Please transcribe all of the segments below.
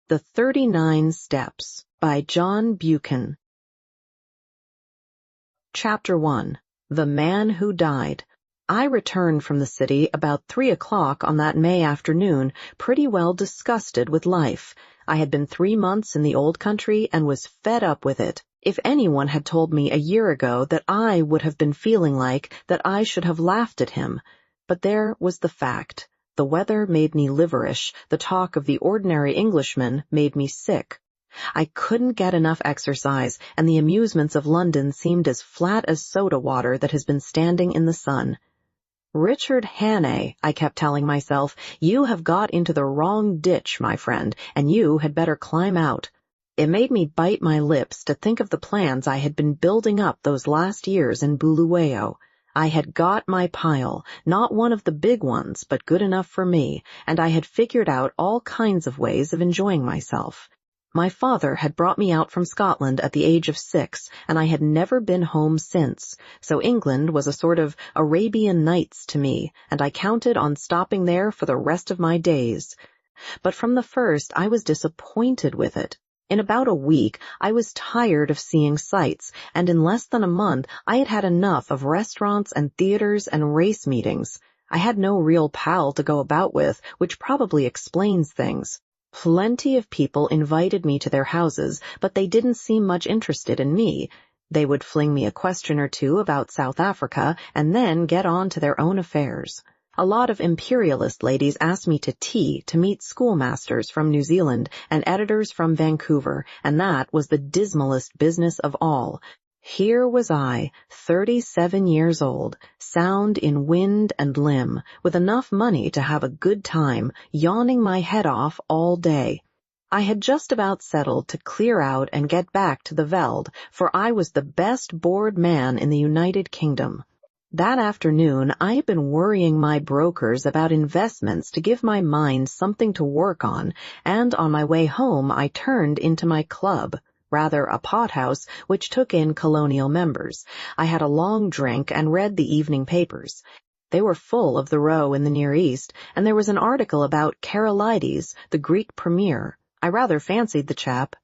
The 39 Steps by John Buchan. Chapter 1. The Man Who Died. I returned from the city about 3 o'clock on that May afternoon, pretty well disgusted with life. I had been 3 months in the old country and was fed up with it. If anyone had told me a year ago that I would have been feeling like that, I should have laughed at him. But there was the fact. The weather made me liverish. The talk of the ordinary Englishman made me sick. I couldn't get enough exercise, and the amusements of London seemed as flat as soda water that has been standing in the sun. Richard Hannay, I kept telling myself, you have got into the wrong ditch, my friend, and you had better climb out. It made me bite my lips to think of the plans I had been building up those last years in Buluwayo. I had got my pile, not one of the big ones, but good enough for me, and I had figured out all kinds of ways of enjoying myself. My father had brought me out from Scotland at the age of 6, and I had never been home since, so England was a sort of Arabian Nights to me, and I counted on stopping there for the rest of my days. But from the first I was disappointed with it. In about a week, I was tired of seeing sights, and in less than a month, I had had enough of restaurants and theaters and race meetings. I had no real pal to go about with, which probably explains things. Plenty of people invited me to their houses, but they didn't seem much interested in me. They would fling me a question or two about South Africa, and then get on to their own affairs. A lot of imperialist ladies asked me to tea to meet schoolmasters from New Zealand and editors from Vancouver, and that was the dismalest business of all. Here was I, 37 years old, sound in wind and limb, with enough money to have a good time, yawning my head off all day. I had just about settled to clear out and get back to the Veld, for I was the best bored man in the United Kingdom. That afternoon, I had been worrying my brokers about investments to give my mind something to work on, and on my way home I turned into my club, rather a pothouse which took in colonial members. I had a long drink and read the evening papers. They were full of the row in the Near East, and there was an article about Karolides, the Greek premier. I rather fancied the chap.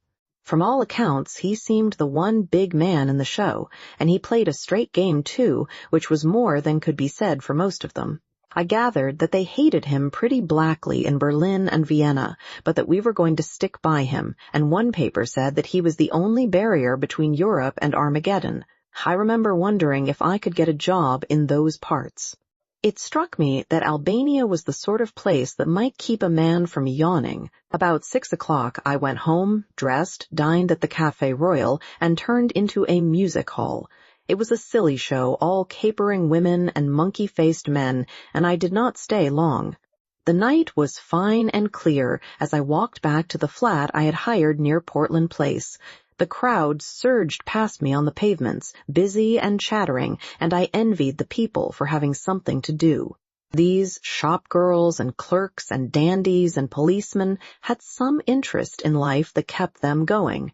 From all accounts, he seemed the one big man in the show, and he played a straight game too, which was more than could be said for most of them. I gathered that they hated him pretty blackly in Berlin and Vienna, but that we were going to stick by him, and one paper said that he was the only barrier between Europe and Armageddon. I remember wondering if I could get a job in those parts. It struck me that Albania was the sort of place that might keep a man from yawning. About 6 o'clock I went home, dressed, dined at the Café Royal, and turned into a music hall. It was a silly show, all capering women and monkey-faced men, and I did not stay long. The night was fine and clear as I walked back to the flat I had hired near Portland Place. The crowd surged past me on the pavements, busy and chattering, and I envied the people for having something to do. These shopgirls and clerks and dandies and policemen had some interest in life that kept them going.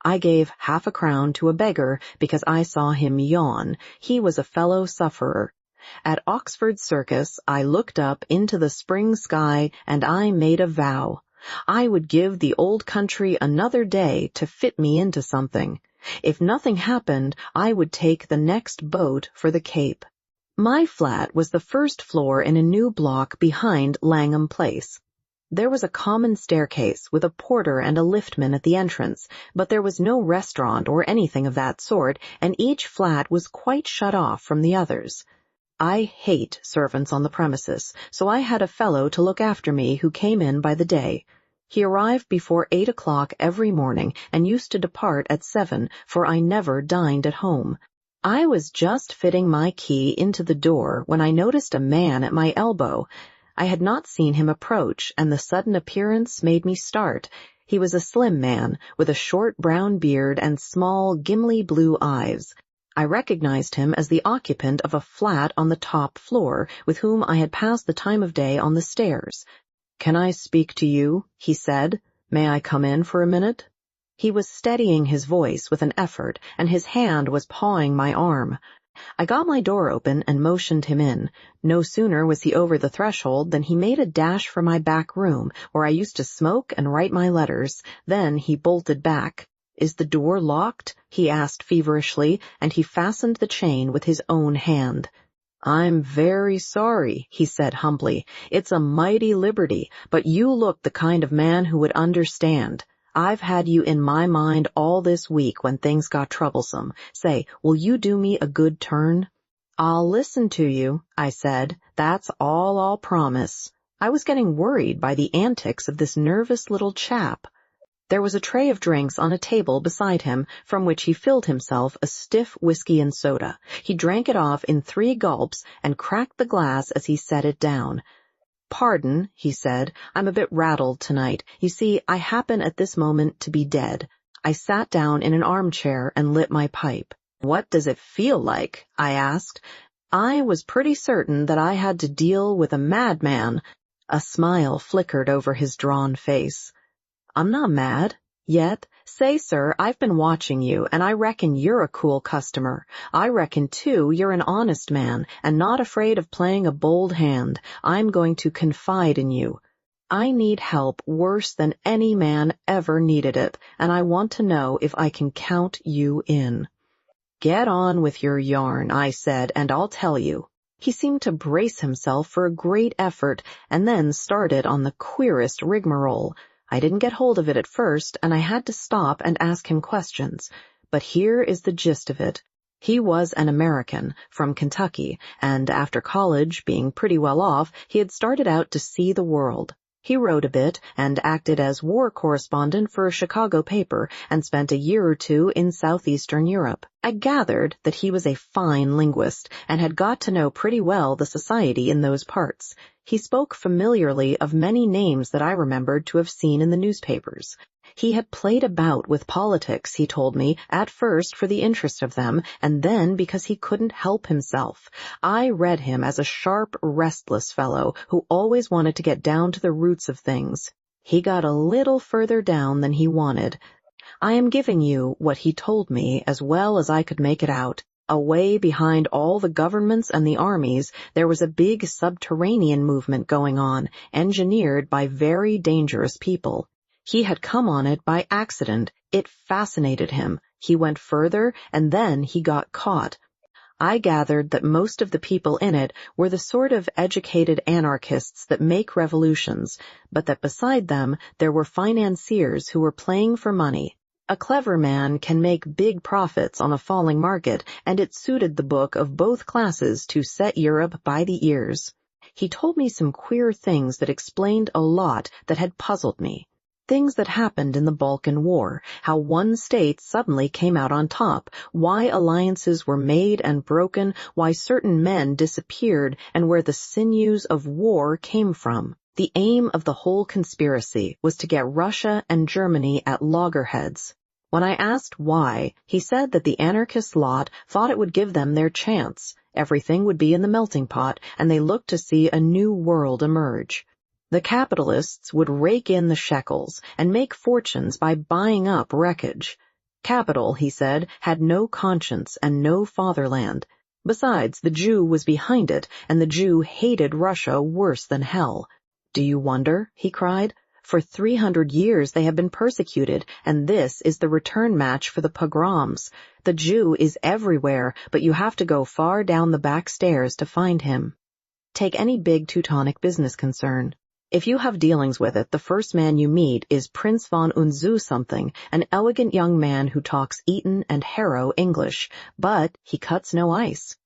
I gave half a crown to a beggar because I saw him yawn. He was a fellow sufferer. At Oxford Circus, I looked up into the spring sky and I made a vow. I would give the old country another day to fit me into something. If nothing happened, I would take the next boat for the Cape. My flat was the first floor in a new block behind Langham Place. There was a common staircase with a porter and a liftman at the entrance, but there was no restaurant or anything of that sort, and each flat was quite shut off from the others. I hate servants on the premises, so I had a fellow to look after me who came in by the day. He arrived before 8 o'clock every morning and used to depart at 7, for I never dined at home. I was just fitting my key into the door when I noticed a man at my elbow. I had not seen him approach, and the sudden appearance made me start. He was a slim man, with a short brown beard and small, gimly blue eyes. I recognized him as the occupant of a flat on the top floor, with whom I had passed the time of day on the stairs. "Can I speak to you?" he said. "May I come in for a minute?" He was steadying his voice with an effort, and his hand was pawing my arm. I got my door open and motioned him in. No sooner was he over the threshold than he made a dash for my back room, where I used to smoke and write my letters. Then he bolted back. "Is the door locked?" he asked feverishly, and he fastened the chain with his own hand. "I'm very sorry," he said humbly. "It's a mighty liberty, but you look the kind of man who would understand. I've had you in my mind all this week when things got troublesome. Say, will you do me a good turn?" "I'll listen to you," I said. "That's all I'll promise." I was getting worried by the antics of this nervous little chap. There was a tray of drinks on a table beside him, from which he filled himself a stiff whiskey and soda. He drank it off in 3 gulps and cracked the glass as he set it down. "Pardon," he said, "I'm a bit rattled tonight. You see, I happen at this moment to be dead." I sat down in an armchair and lit my pipe. "What does it feel like?" I asked. I was pretty certain that I had to deal with a madman. A smile flickered over his drawn face. "I'm not mad. Yet. Say, sir, I've been watching you, and I reckon you're a cool customer. I reckon, too, you're an honest man, and not afraid of playing a bold hand. I'm going to confide in you. I need help worse than any man ever needed it, and I want to know if I can count you in." "Get on with your yarn," I said, "and I'll tell you." He seemed to brace himself for a great effort, and then started on the queerest rigmarole. I didn't get hold of it at first, and I had to stop and ask him questions. But here is the gist of it. He was an American, from Kentucky, and after college, being pretty well off, he had started out to see the world. He wrote a bit and acted as war correspondent for a Chicago paper and spent a year or 2 in southeastern Europe. I gathered that he was a fine linguist and had got to know pretty well the society in those parts. He spoke familiarly of many names that I remembered to have seen in the newspapers. He had played about with politics, he told me, at first for the interest of them, and then because he couldn't help himself. I read him as a sharp, restless fellow who always wanted to get down to the roots of things. He got a little further down than he wanted. I am giving you what he told me as well as I could make it out. Away behind all the governments and the armies, there was a big subterranean movement going on, engineered by very dangerous people. He had come on it by accident. It fascinated him. He went further, and then he got caught. I gathered that most of the people in it were the sort of educated anarchists that make revolutions, but that beside them there were financiers who were playing for money. A clever man can make big profits on a falling market, and it suited the book of both classes to set Europe by the ears. He told me some queer things that explained a lot that had puzzled me. Things that happened in the Balkan War, how one state suddenly came out on top, why alliances were made and broken, why certain men disappeared, and where the sinews of war came from. The aim of the whole conspiracy was to get Russia and Germany at loggerheads. When I asked why, he said that the anarchist lot thought it would give them their chance. Everything would be in the melting pot, and they looked to see a new world emerge. The capitalists would rake in the shekels and make fortunes by buying up wreckage. Capital, he said, had no conscience and no fatherland. Besides, the Jew was behind it, and the Jew hated Russia worse than hell. "Do you wonder?" he cried. "For 300 years they have been persecuted, and this is the return match for the pogroms. The Jew is everywhere, but you have to go far down the back stairs to find him." Take any big Teutonic business concern. If you have dealings with it, the first man you meet is Prince von Unzu something, an elegant young man who talks Eton and Harrow English, but he cuts no ice.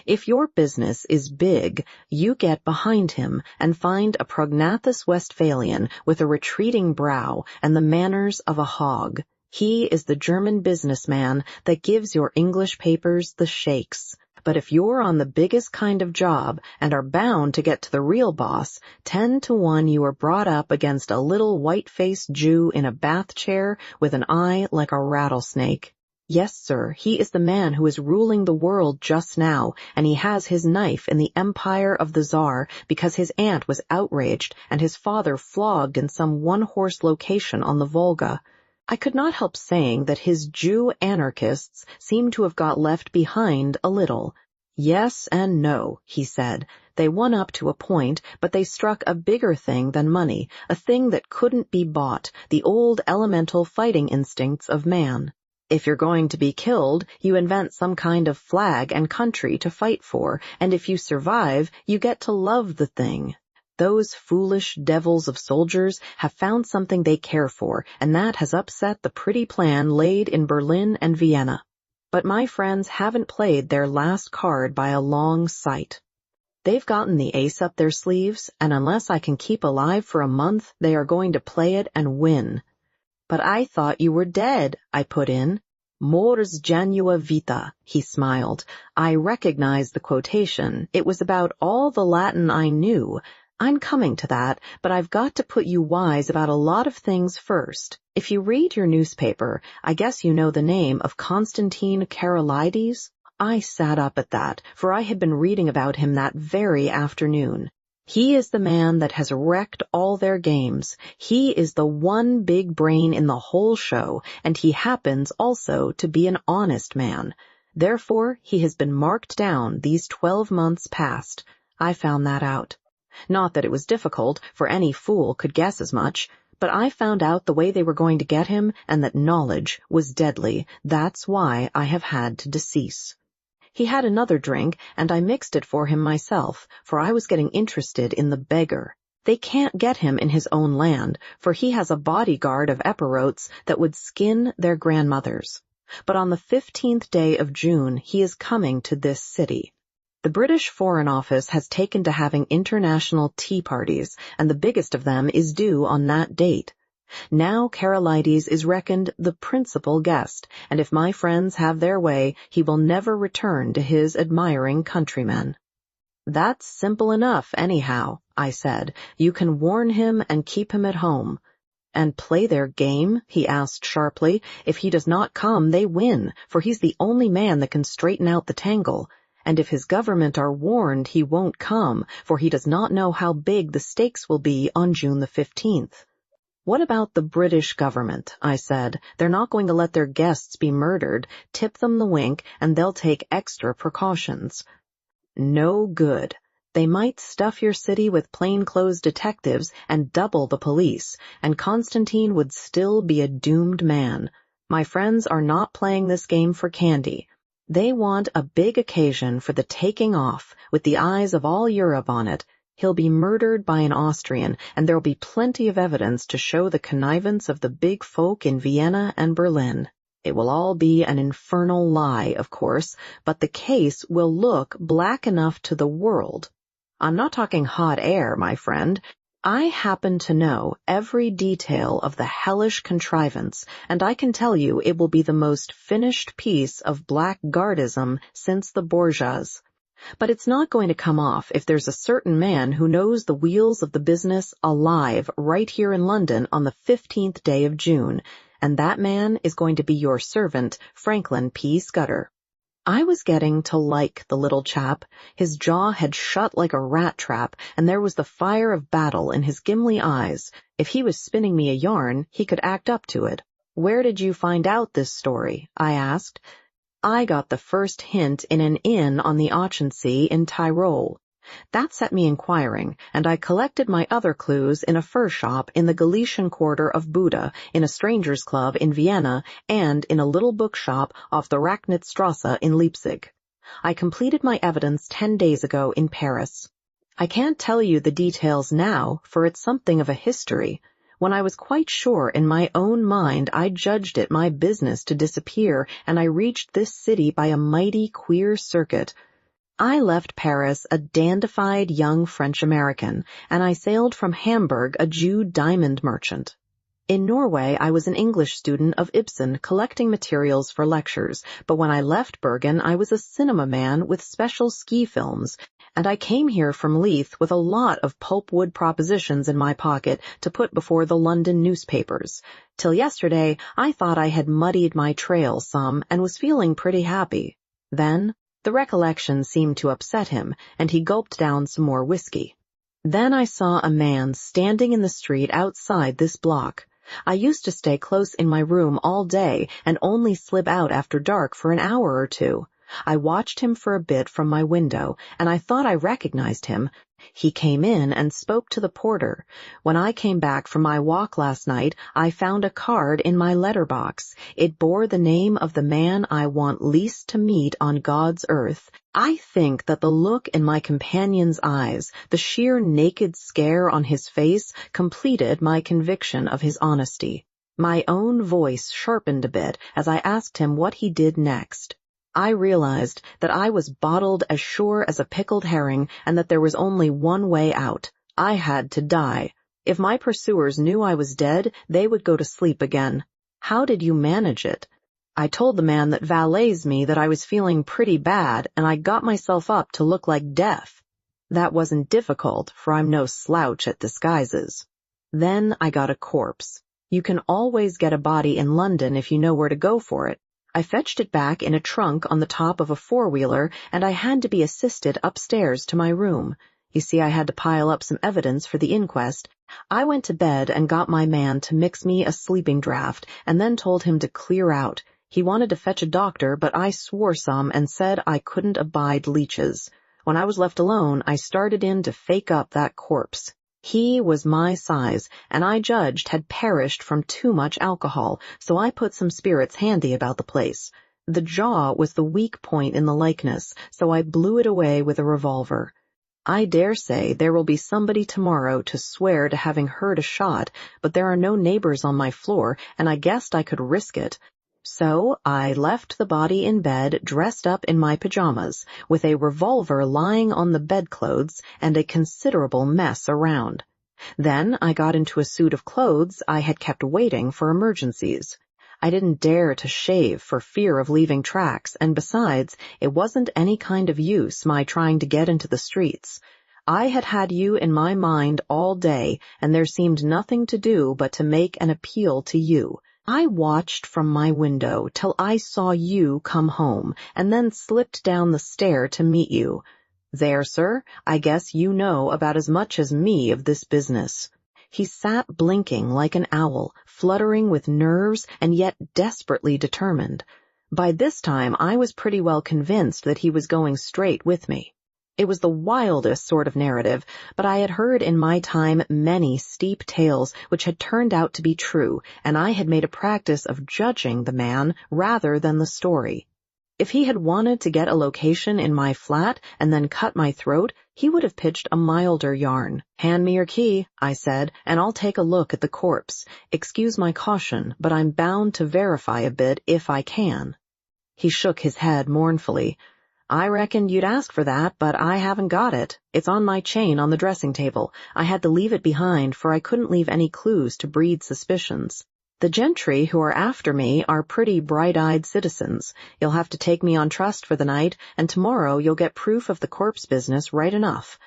If your business is big, you get behind him and find a prognathous Westphalian with a retreating brow and the manners of a hog. He is the German businessman that gives your English papers the shakes. But if you're on the biggest kind of job and are bound to get to the real boss, 10 to 1 you are brought up against a little white-faced Jew in a bath chair with an eye like a rattlesnake. Yes, sir, he is the man who is ruling the world just now, and he has his knife in the empire of the Tsar because his aunt was outraged and his father flogged in some one-horse location on the Volga. I could not help saying that his Jew anarchists seem to have got left behind a little. Yes and no, he said. They won up to a point, but they struck a bigger thing than money, a thing that couldn't be bought, the old elemental fighting instincts of man. If you're going to be killed, you invent some kind of flag and country to fight for, and if you survive, you get to love the thing. Those foolish devils of soldiers have found something they care for, and that has upset the pretty plan laid in Berlin and Vienna. But my friends haven't played their last card by a long sight. They've gotten the ace up their sleeves, and unless I can keep alive for a month, they are going to play it and win. But I thought you were dead, I put in. Mors janua vita, he smiled. I recognized the quotation. It was about all the Latin I knew. I'm coming to that, but I've got to put you wise about a lot of things first. If you read your newspaper, I guess you know the name of Constantine Karolides? I sat up at that, for I had been reading about him that very afternoon. He is the man that has wrecked all their games. He is the one big brain in the whole show, and he happens also to be an honest man. Therefore, he has been marked down these 12 months past. I found that out. Not that it was difficult, for any fool could guess as much, but I found out the way they were going to get him, and that knowledge was deadly. That's why I have had to decease. He had another drink, and I mixed it for him myself, for I was getting interested in the beggar. They can't get him in his own land, for he has a bodyguard of epirotes that would skin their grandmothers. But on the 15th day of June, he is coming to this city. The British Foreign Office has taken to having international tea parties, and the biggest of them is due on that date. Now Karolides is reckoned the principal guest, and if my friends have their way, he will never return to his admiring countrymen. That's simple enough, anyhow, I said. You can warn him and keep him at home. And play their game? He asked sharply. If he does not come, they win, for he's the only man that can straighten out the tangle. And if his government are warned, he won't come, for he does not know how big the stakes will be on June the 15th. What about the British government? I said. They're not going to let their guests be murdered. Tip them the wink, and they'll take extra precautions. No good. They might stuff your city with plainclothes detectives and double the police, and Constantine would still be a doomed man. My friends are not playing this game for candy. They want a big occasion for the taking off, with the eyes of all Europe on it. He'll be murdered by an Austrian, and there'll be plenty of evidence to show the connivance of the big folk in Vienna and Berlin. It will all be an infernal lie, of course, but the case will look black enough to the world. I'm not talking hot air, my friend. I happen to know every detail of the hellish contrivance, and I can tell you it will be the most finished piece of blackguardism since the Borgias. But it's not going to come off if there's a certain man who knows the wheels of the business alive right here in London on the 15th day of June, and that man is going to be your servant, Franklin P. Scudder. I was getting to like the little chap. His jaw had shut like a rat trap, and there was the fire of battle in his gimli eyes. If he was spinning me a yarn, he could act up to it. Where did you find out this story? I asked. I got the first hint in an inn on the Ochensee in Tyrol. That set me inquiring, and I collected my other clues in a fur shop in the Galician quarter of Buda, in a strangers' club in Vienna, and in a little bookshop off the Racknitzstrasse in Leipzig. I completed my evidence 10 days ago in Paris. I can't tell you the details now, for it's something of a history. When I was quite sure in my own mind I judged it my business to disappear, and I reached this city by a mighty queer circuit. I left Paris a dandified young French-American, and I sailed from Hamburg a Jew diamond merchant. In Norway, I was an English student of Ibsen collecting materials for lectures, but when I left Bergen, I was a cinema man with special ski films, and I came here from Leith with a lot of pulpwood propositions in my pocket to put before the London newspapers. Till yesterday, I thought I had muddied my trail some and was feeling pretty happy. Then the recollection seemed to upset him, and he gulped down some more whiskey. Then I saw a man standing in the street outside this block. I used to stay close in my room all day and only slip out after dark for an hour or two. I watched him for a bit from my window, and I thought I recognized him. He came in and spoke to the porter. When I came back from my walk last night, I found a card in my letterbox. It bore the name of the man I want least to meet on God's earth. I think that the look in my companion's eyes, the sheer naked scare on his face, completed my conviction of his honesty. My own voice sharpened a bit as I asked him what he did next. I realized that I was bottled as sure as a pickled herring and that there was only one way out. I had to die. If my pursuers knew I was dead, they would go to sleep again. How did you manage it? I told the man that valets me that I was feeling pretty bad, and I got myself up to look like death. That wasn't difficult, for I'm no slouch at disguises. Then I got a corpse. You can always get a body in London if you know where to go for it. I fetched it back in a trunk on the top of a four-wheeler, and I had to be assisted upstairs to my room. You see, I had to pile up some evidence for the inquest. I went to bed and got my man to mix me a sleeping draught, and then told him to clear out. He wanted to fetch a doctor, but I swore some and said I couldn't abide leeches. When I was left alone, I started in to fake up that corpse. He was my size, and I judged had perished from too much alcohol, so I put some spirits handy about the place. The jaw was the weak point in the likeness, so I blew it away with a revolver. I dare say there will be somebody tomorrow to swear to having heard a shot, but there are no neighbors on my floor, and I guessed I could risk it. So I left the body in bed, dressed up in my pajamas, with a revolver lying on the bedclothes and a considerable mess around. Then I got into a suit of clothes I had kept waiting for emergencies. I didn't dare to shave for fear of leaving tracks, and besides, it wasn't any kind of use my trying to get into the streets. I had had you in my mind all day, and there seemed nothing to do but to make an appeal to you. I watched from my window till I saw you come home, and then slipped down the stair to meet you. There, sir, I guess you know about as much as me of this business. He sat blinking like an owl, fluttering with nerves and yet desperately determined. By this time I was pretty well convinced that he was going straight with me. It was the wildest sort of narrative, but I had heard in my time many steep tales which had turned out to be true, and I had made a practice of judging the man rather than the story. If he had wanted to get a location in my flat and then cut my throat, he would have pitched a milder yarn. "Hand me your key," I said, "and I'll take a look at the corpse. Excuse my caution, but I'm bound to verify a bit if I can." He shook his head mournfully. "I reckoned you'd ask for that, but I haven't got it. It's on my chain on the dressing table. I had to leave it behind, for I couldn't leave any clues to breed suspicions. The gentry who are after me are pretty bright-eyed citizens. You'll have to take me on trust for the night, and tomorrow you'll get proof of the corpse business right enough."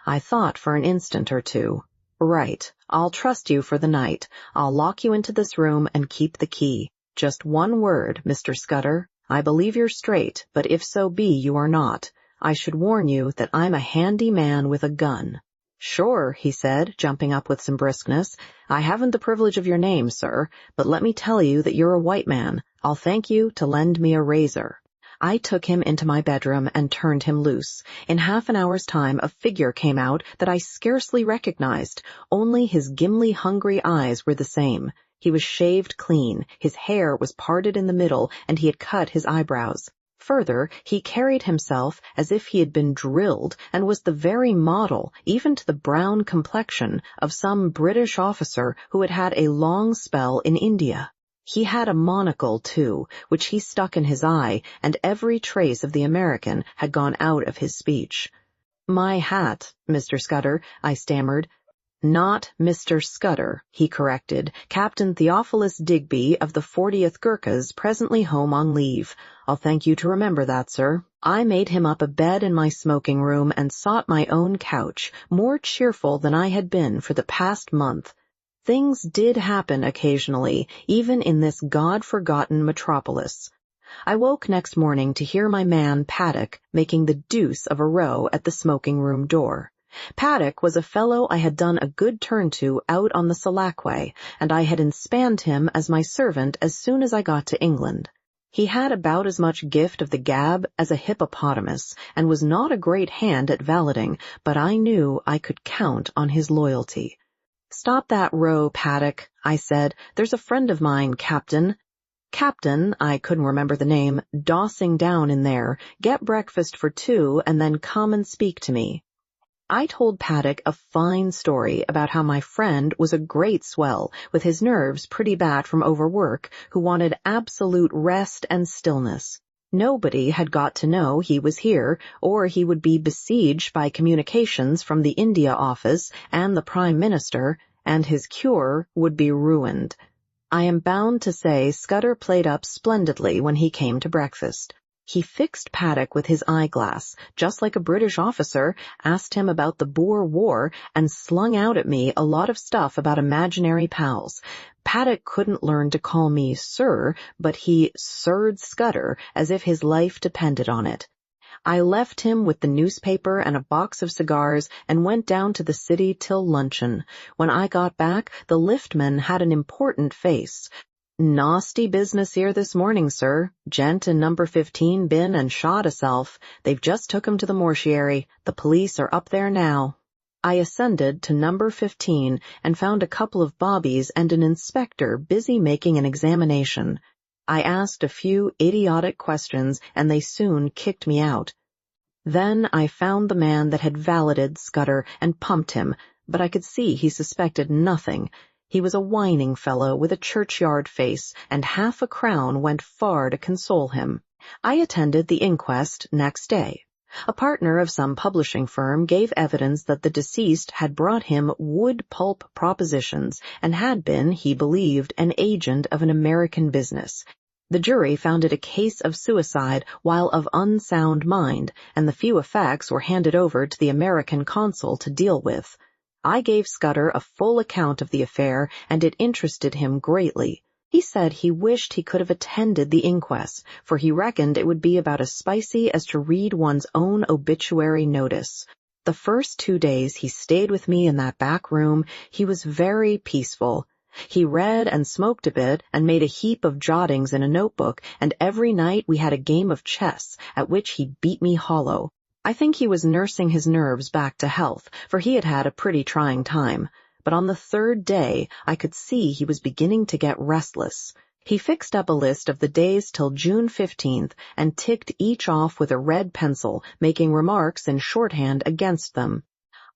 I thought for an instant or two. "Right, I'll trust you for the night. I'll lock you into this room and keep the key. Just one word, Mr. Scudder. I believe you're straight, but if so be you are not, I should warn you that I'm a handy man with a gun." "Sure," he said, jumping up with some briskness. "I haven't the privilege of your name, sir, but let me tell you that you're a white man. I'll thank you to lend me a razor." I took him into my bedroom and turned him loose. In half an hour's time a figure came out that I scarcely recognized, only his gimly-hungry eyes were the same. He was shaved clean, his hair was parted in the middle, and he had cut his eyebrows. Further, he carried himself as if he had been drilled, and was the very model, even to the brown complexion, of some British officer who had had a long spell in India. He had a monocle, too, which he stuck in his eye, and every trace of the American had gone out of his speech. "My hat, Mr. Scudder," I stammered. "Not Mr. Scudder," he corrected. "Captain Theophilus Digby of the 40th Gurkhas, presently home on leave. I'll thank you to remember that, sir." I made him up a bed in my smoking room and sought my own couch, more cheerful than I had been for the past month. Things did happen occasionally, even in this God-forgotten metropolis. I woke next morning to hear my man Paddock making the deuce of a row at the smoking-room door. Paddock was a fellow I had done a good turn to out on the Selackway, and I had inspanned him as my servant as soon as I got to England. He had about as much gift of the gab as a hippopotamus and was not a great hand at valeting, but I knew I could count on his loyalty. "Stop that row, Paddock," I said. "There's a friend of mine, Captain." "Captain," I couldn't remember the name, "dossing down in there. Get breakfast for 2 and then come and speak to me." I told Paddock a fine story about how my friend was a great swell, with his nerves pretty bad from overwork, who wanted absolute rest and stillness. Nobody had got to know he was here, or he would be besieged by communications from the India office and the Prime Minister, and his cure would be ruined. I am bound to say Scudder played up splendidly when he came to breakfast. He fixed Paddock with his eyeglass, just like a British officer, asked him about the Boer War, and slung out at me a lot of stuff about imaginary pals. Paddock couldn't learn to call me sir, but he sirred Scudder as if his life depended on it. I left him with the newspaper and a box of cigars and went down to the city till luncheon. When I got back, the liftman had an important face. "Nasty business here this morning, sir. Gent in number 15 been and shot hisself. They've just took him to the mortuary. The police are up there now." I ascended to number 15 and found a couple of bobbies and an inspector busy making an examination. I asked a few idiotic questions and they soon kicked me out. Then I found the man that had valeted Scudder and pumped him, but I could see he suspected nothing. He was a whining fellow with a churchyard face, and half a crown went far to console him. I attended the inquest next day. A partner of some publishing firm gave evidence that the deceased had brought him wood pulp propositions and had been, he believed, an agent of an American business. The jury found it a case of suicide while of unsound mind, and the few effects were handed over to the American consul to deal with. I gave Scudder a full account of the affair, and it interested him greatly. He said he wished he could have attended the inquest, for he reckoned it would be about as spicy as to read one's own obituary notice. The first 2 days he stayed with me in that back room, he was very peaceful. He read and smoked a bit and made a heap of jottings in a notebook, and every night we had a game of chess, at which he beat me hollow. I think he was nursing his nerves back to health, for he had had a pretty trying time. But on the 3rd day, I could see he was beginning to get restless. He fixed up a list of the days till June 15th and ticked each off with a red pencil, making remarks in shorthand against them.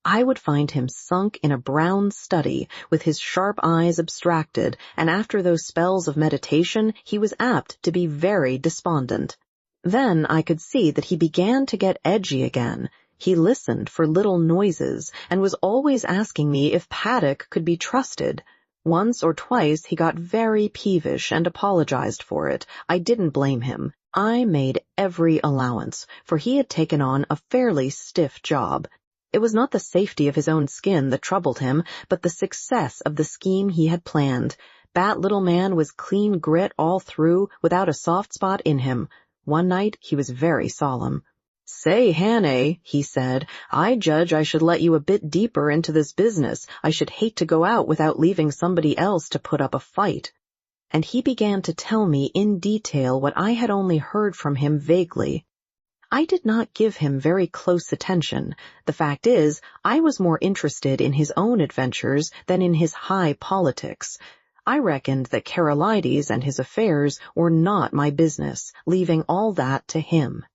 I would find him sunk in a brown study, with his sharp eyes abstracted, and after those spells of meditation, he was apt to be very despondent. Then I could see that he began to get edgy again. He listened for little noises, and was always asking me if Paddock could be trusted. Once or twice he got very peevish and apologized for it. I didn't blame him. I made every allowance, for he had taken on a fairly stiff job. It was not the safety of his own skin that troubled him, but the success of the scheme he had planned. That little man was clean grit all through, without a soft spot in him. One night he was very solemn. "Say, Hannay," he said, "I judge I should let you a bit deeper into this business. I should hate to go out without leaving somebody else to put up a fight." And he began to tell me in detail what I had only heard from him vaguely. I did not give him very close attention. The fact is, I was more interested in his own adventures than in his high politics. I reckoned that Karolides and his affairs were not my business, leaving all that to him.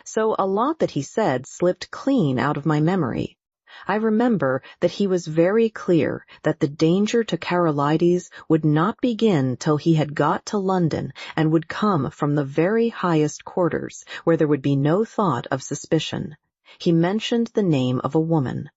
So a lot that he said slipped clean out of my memory. I remember that he was very clear that the danger to Karolides would not begin till he had got to London, and would come from the very highest quarters, where there would be no thought of suspicion. He mentioned the name of a woman,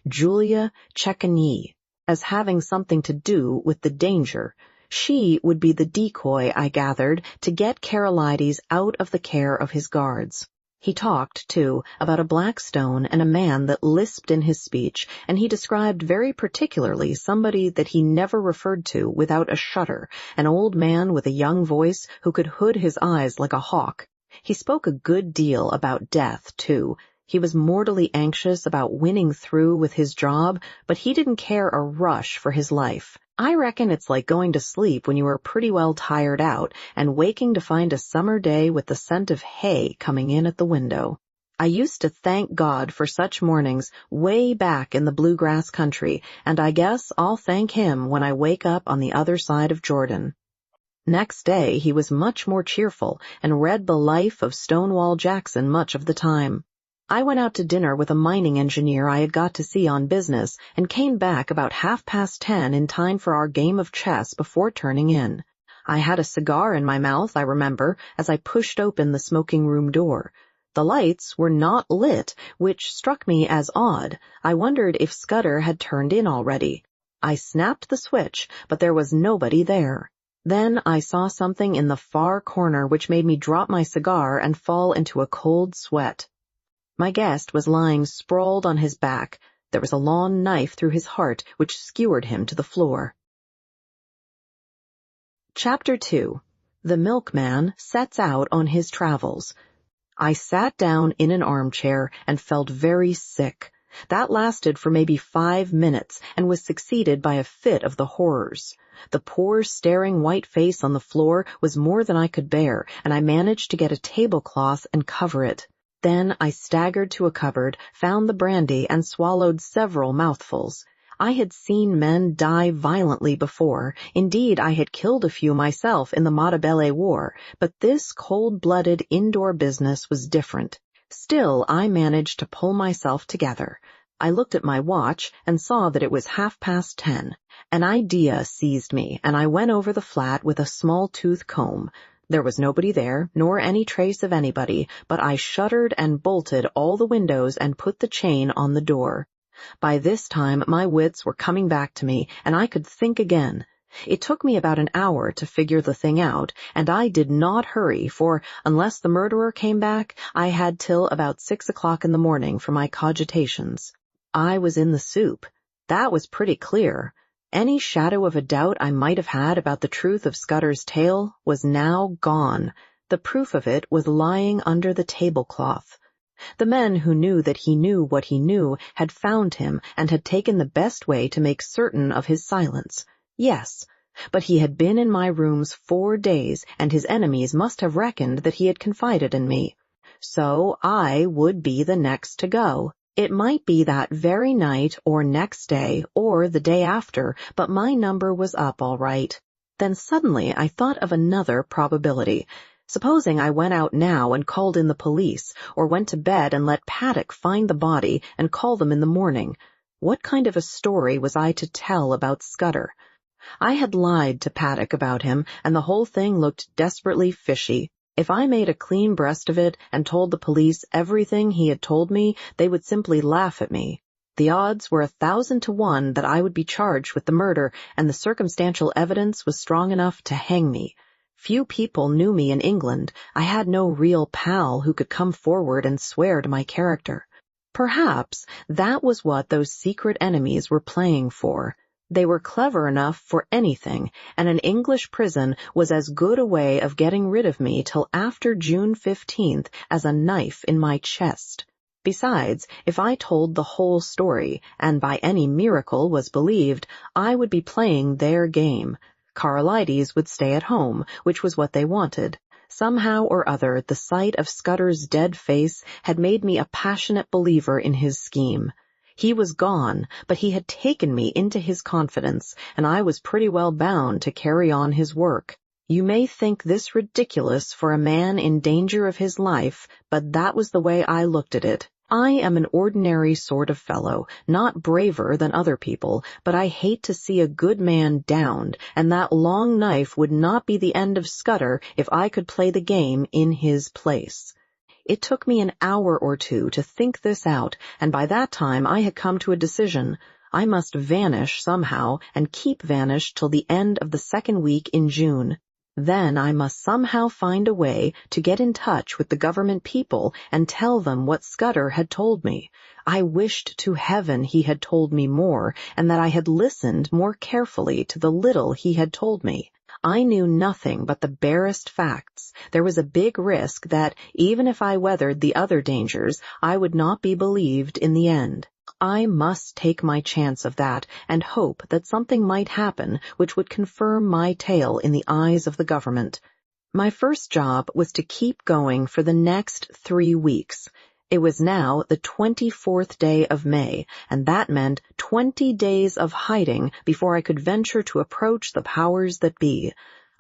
Julia Czekany, as having something to do with the danger. She would be the decoy, I gathered, to get Karolides out of the care of his guards. He talked, too, about a black stone and a man that lisped in his speech, and he described very particularly somebody that he never referred to without a shudder, an old man with a young voice who could hood his eyes like a hawk. He spoke a good deal about death, too. He was mortally anxious about winning through with his job, but he didn't care a rush for his life. I reckon it's like going to sleep when you are pretty well tired out and waking to find a summer day with the scent of hay coming in at the window. I used to thank God for such mornings way back in the bluegrass country, and I guess I'll thank him when I wake up on the other side of Jordan. Next day he was much more cheerful and read the life of Stonewall Jackson much of the time. I went out to dinner with a mining engineer I had got to see on business and came back about 10:30 in time for our game of chess before turning in. I had a cigar in my mouth, I remember, as I pushed open the smoking room door. The lights were not lit, which struck me as odd. I wondered if Scudder had turned in already. I snapped the switch, but there was nobody there. Then I saw something in the far corner which made me drop my cigar and fall into a cold sweat. My guest was lying sprawled on his back. There was a long knife through his heart, which skewered him to the floor. Chapter 2. The Milkman Sets Out on His Travels. I sat down in an armchair and felt very sick. That lasted for maybe 5 minutes and was succeeded by a fit of the horrors. The poor staring white face on the floor was more than I could bear, and I managed to get a tablecloth and cover it. Then I staggered to a cupboard, found the brandy, and swallowed several mouthfuls. I had seen men die violently before. Indeed, I had killed a few myself in the Matabele War, but this cold-blooded indoor business was different. Still, I managed to pull myself together. I looked at my watch and saw that it was 10:30. An idea seized me, and I went over the flat with a small tooth comb. There was nobody there, nor any trace of anybody, but I shuttered and bolted all the windows and put the chain on the door. By this time my wits were coming back to me, and I could think again. It took me about an hour to figure the thing out, and I did not hurry, for unless the murderer came back, I had till about 6 o'clock in the morning for my cogitations. I was in the soup. That was pretty clear. Any shadow of a doubt I might have had about the truth of Scudder's tale was now gone. The proof of it was lying under the tablecloth. The men who knew that he knew what he knew had found him and had taken the best way to make certain of his silence. Yes, but he had been in my rooms 4 days, and his enemies must have reckoned that he had confided in me. So I would be the next to go. It might be that very night or next day or the day after, but my number was up all right. Then suddenly I thought of another probability. Supposing I went out now and called in the police, or went to bed and let Paddock find the body and call them in the morning. What kind of a story was I to tell about Scudder? I had lied to Paddock about him, and the whole thing looked desperately fishy. If I made a clean breast of it and told the police everything he had told me, they would simply laugh at me. The odds were 1,000 to 1 that I would be charged with the murder, and the circumstantial evidence was strong enough to hang me. Few people knew me in England. I had no real pal who could come forward and swear to my character. Perhaps that was what those secret enemies were playing for. They were clever enough for anything, and an English prison was as good a way of getting rid of me till after June 15th as a knife in my chest. Besides, if I told the whole story, and by any miracle was believed, I would be playing their game. Carlides would stay at home, which was what they wanted. Somehow or other, the sight of Scudder's dead face had made me a passionate believer in his scheme. He was gone, but he had taken me into his confidence, and I was pretty well bound to carry on his work. You may think this ridiculous for a man in danger of his life, but that was the way I looked at it. I am an ordinary sort of fellow, not braver than other people, but I hate to see a good man downed, and that long knife would not be the end of Scudder if I could play the game in his place. It took me an hour or two to think this out, and by that time I had come to a decision. I must vanish somehow, and keep vanished till the end of the second week in June. Then I must somehow find a way to get in touch with the government people and tell them what Scudder had told me. I wished to heaven he had told me more, and that I had listened more carefully to the little he had told me. I knew nothing but the barest facts. There was a big risk that, even if I weathered the other dangers, I would not be believed in the end. I must take my chance of that and hope that something might happen which would confirm my tale in the eyes of the government. My first job was to keep going for the next 3 weeks. It was now the 24th day of May, and that meant 20 days of hiding before I could venture to approach the powers that be.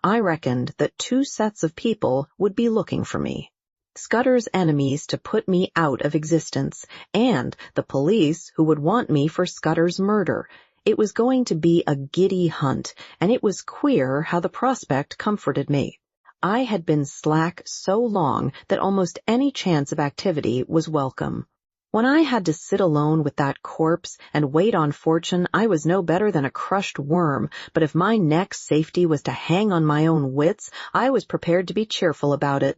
I reckoned that 2 sets of people would be looking for me. Scudder's enemies to put me out of existence, and the police who would want me for Scudder's murder. It was going to be a giddy hunt, and it was queer how the prospect comforted me. I had been slack so long that almost any chance of activity was welcome. When I had to sit alone with that corpse and wait on fortune, I was no better than a crushed worm, but if my neck's safety was to hang on my own wits, I was prepared to be cheerful about it.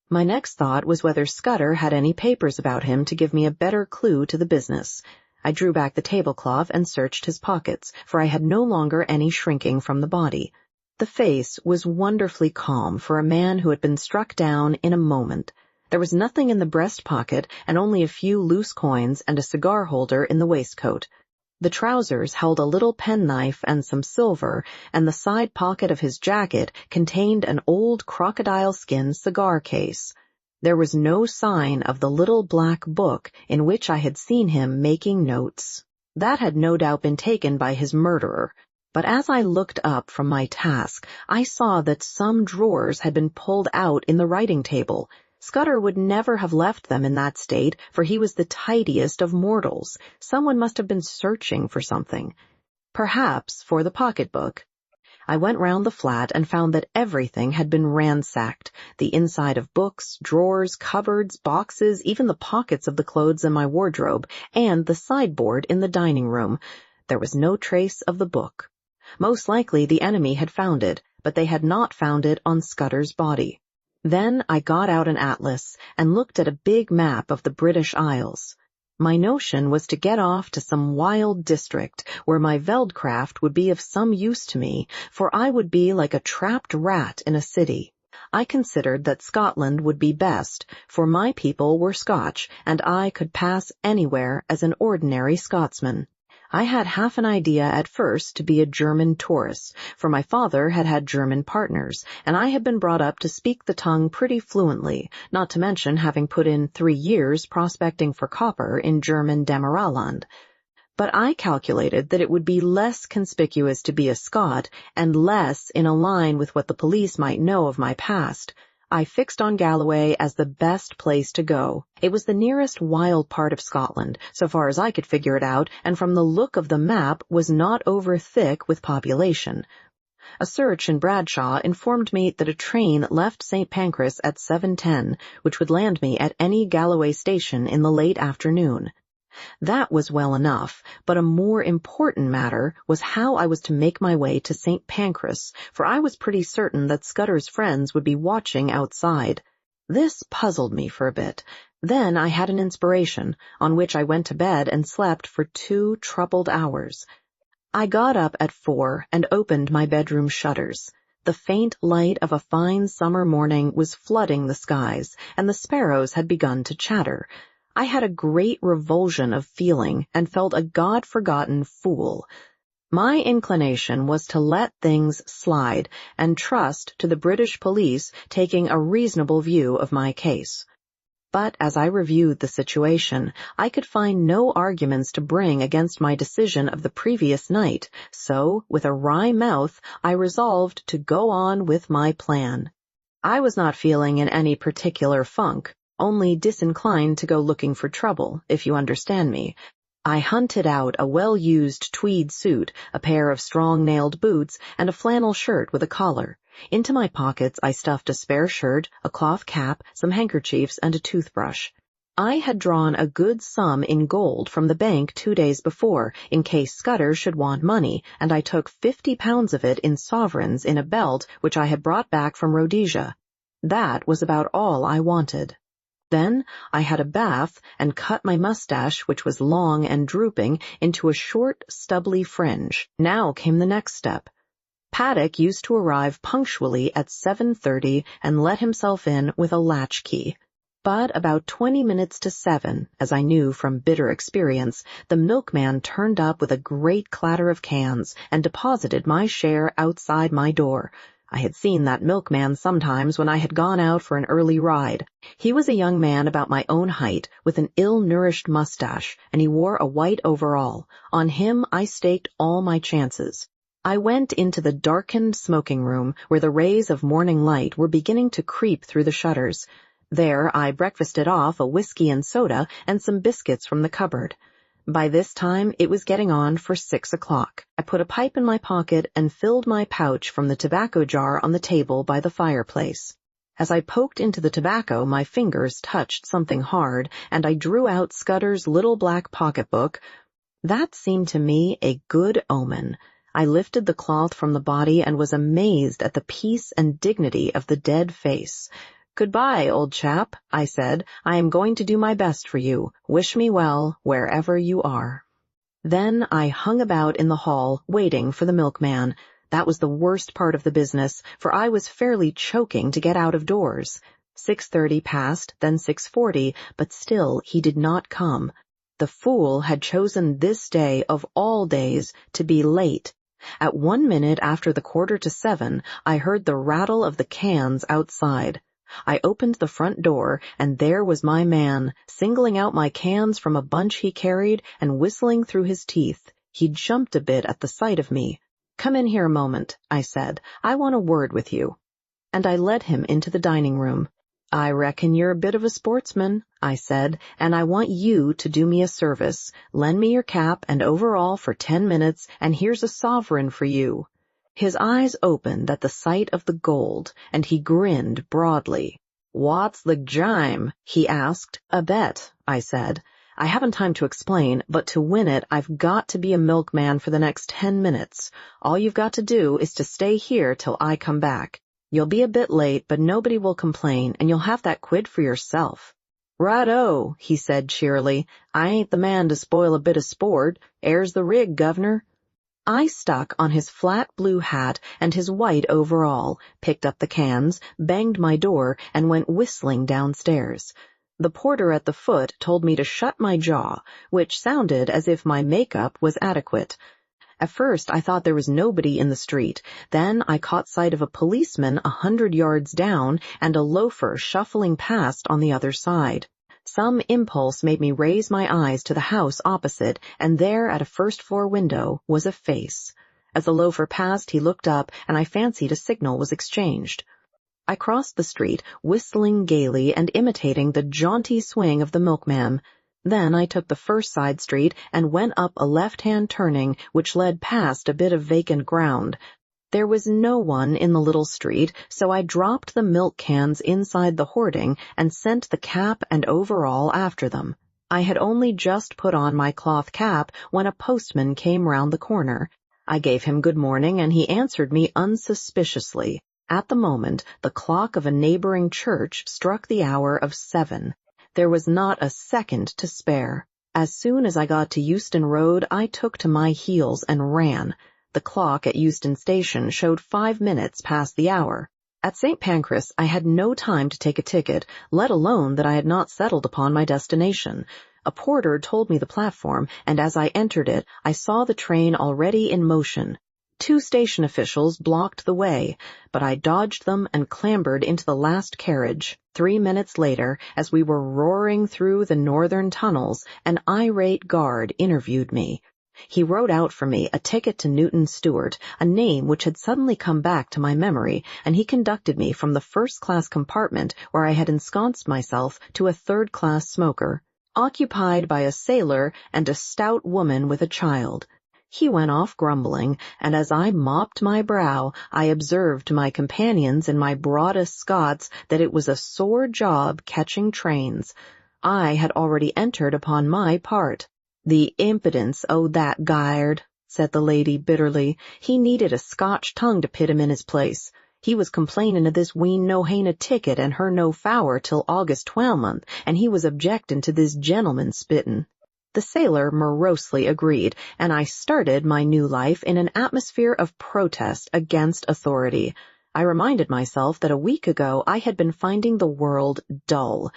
My next thought was whether Scudder had any papers about him to give me a better clue to the business. I drew back the tablecloth and searched his pockets, for I had no longer any shrinking from the body. The face was wonderfully calm for a man who had been struck down in a moment. There was nothing in the breast pocket and only a few loose coins and a cigar holder in the waistcoat. The trousers held a little penknife and some silver, and the side pocket of his jacket contained an old crocodile-skin cigar case. There was no sign of the little black book in which I had seen him making notes. That had no doubt been taken by his murderer. But as I looked up from my task, I saw that some drawers had been pulled out in the writing table. Scudder would never have left them in that state, for he was the tidiest of mortals. Someone must have been searching for something. Perhaps for the pocketbook. I went round the flat and found that everything had been ransacked. The inside of books, drawers, cupboards, boxes, even the pockets of the clothes in my wardrobe, and the sideboard in the dining room. There was no trace of the book. Most likely the enemy had found it, but they had not found it on Scudder's body. Then I got out an atlas and looked at a big map of the British Isles. My notion was to get off to some wild district where my veldcraft would be of some use to me, for I would be like a trapped rat in a city. I considered that Scotland would be best, for my people were Scotch, and I could pass anywhere as an ordinary Scotsman. I had half an idea at first to be a German tourist, for my father had had German partners, and I had been brought up to speak the tongue pretty fluently, not to mention having put in 3 years prospecting for copper in German Damaraland. But I calculated that it would be less conspicuous to be a Scot, and less in a line with what the police might know of my past. I fixed on Galloway as the best place to go. It was the nearest wild part of Scotland, so far as I could figure it out, and from the look of the map was not over thick with population. A search in Bradshaw informed me that a train left St. Pancras at 7:10, which would land me at any Galloway station in the late afternoon. That was well enough, but a more important matter was how I was to make my way to St. Pancras, for I was pretty certain that Scudder's friends would be watching outside. This puzzled me for a bit. Then I had an inspiration, on which I went to bed and slept for 2 troubled hours. I got up at 4 and opened my bedroom shutters. The faint light of a fine summer morning was flooding the skies, and the sparrows had begun to chatter. I had a great revulsion of feeling and felt a God-forgotten fool. My inclination was to let things slide and trust to the British police taking a reasonable view of my case. But as I reviewed the situation, I could find no arguments to bring against my decision of the previous night, so, with a wry mouth, I resolved to go on with my plan. I was not feeling in any particular funk, only disinclined to go looking for trouble, if you understand me. I hunted out a well-used tweed suit, a pair of strong-nailed boots, and a flannel shirt with a collar. Into my pockets I stuffed a spare shirt, a cloth cap, some handkerchiefs, and a toothbrush. I had drawn a good sum in gold from the bank 2 days before, in case Scudder should want money, and I took 50 pounds of it in sovereigns in a belt which I had brought back from Rhodesia. That was about all I wanted. Then I had a bath and cut my mustache, which was long and drooping, into a short, stubbly fringe. Now came the next step. Paddock used to arrive punctually at 7:30 and let himself in with a latchkey. But about 20 minutes to 7, as I knew from bitter experience, the milkman turned up with a great clatter of cans and deposited my share outside my door. I had seen that milkman sometimes when I had gone out for an early ride. He was a young man about my own height, with an ill-nourished mustache, and he wore a white overall. On him I staked all my chances. I went into the darkened smoking room, where the rays of morning light were beginning to creep through the shutters. There I breakfasted off a whiskey and soda and some biscuits from the cupboard. By this time it was getting on for 6 o'clock. I put a pipe in my pocket and filled my pouch from the tobacco jar on the table by the fireplace. As I poked into the tobacco, my fingers touched something hard, and I drew out Scudder's little black pocketbook. That seemed to me a good omen. I lifted the cloth from the body and was amazed at the peace and dignity of the dead face. "Goodbye, old chap," I said. "I am going to do my best for you. Wish me well, wherever you are." Then I hung about in the hall, waiting for the milkman. That was the worst part of the business, for I was fairly choking to get out of doors. 6:30 passed, then 6:40, but still he did not come. The fool had chosen this day of all days to be late. At 1 minute after the 6:45, I heard the rattle of the cans outside. I opened the front door, and there was my man, singling out my cans from a bunch he carried and whistling through his teeth. He jumped a bit at the sight of me. "Come in here a moment," I said. "I want a word with you." And I led him into the dining room. "I reckon you're a bit of a sportsman," I said, "and I want you to do me a service. Lend me your cap and overall for 10 minutes, and here's a sovereign for you." His eyes opened at the sight of the gold, and he grinned broadly. "What's the jime?" he asked. "A bet," I said. "I haven't time to explain, but to win it I've got to be a milkman for the next 10 minutes. All you've got to do is to stay here till I come back. You'll be a bit late, but nobody will complain, and you'll have that quid for yourself." "Right-o," he said cheerily. "I ain't the man to spoil a bit of sport. 'Ere's the rig, governor." I stuck on his flat blue hat and his white overall, picked up the cans, banged my door, and went whistling downstairs. The porter at the foot told me to shut my jaw, which sounded as if my makeup was adequate. At first I thought there was nobody in the street. Then I caught sight of a policeman 100 yards down and a loafer shuffling past on the other side. Some impulse made me raise my eyes to the house opposite, and there at a first-floor window was a face. As the loafer passed, he looked up, and I fancied a signal was exchanged. I crossed the street, whistling gaily and imitating the jaunty swing of the milkman. Then I took the first side street and went up a left-hand turning which led past a bit of vacant ground. There was no one in the little street, so I dropped the milk cans inside the hoarding and sent the cap and overall after them. I had only just put on my cloth cap when a postman came round the corner. I gave him good morning, and he answered me unsuspiciously. At the moment, the clock of a neighboring church struck the hour of 7. There was not a second to spare. As soon as I got to Euston Road, I took to my heels and ran. The clock at Euston Station showed 5 minutes past the hour. At St. Pancras I had no time to take a ticket, let alone that I had not settled upon my destination. A porter told me the platform, and as I entered it, I saw the train already in motion. 2 station officials blocked the way, but I dodged them and clambered into the last carriage. 3 minutes later, as we were roaring through the northern tunnels, an irate guard interviewed me. He wrote out for me a ticket to Newton Stewart, a name which had suddenly come back to my memory, and he conducted me from the first-class compartment where I had ensconced myself to a third-class smoker, occupied by a sailor and a stout woman with a child. He went off grumbling, and as I mopped my brow, I observed to my companions in my broadest Scots that it was a sore job catching trains. I had already entered upon my part. "The impudence o' that Gaird," said the lady bitterly. "He needed a Scotch tongue to pit him in his place. He was complainin' of this wean no hain a ticket and her no fower till August 12th, and he was objectin' to this gentleman spittin'." The sailor morosely agreed, and I started my new life in an atmosphere of protest against authority. I reminded myself that a week ago I had been finding the world dull.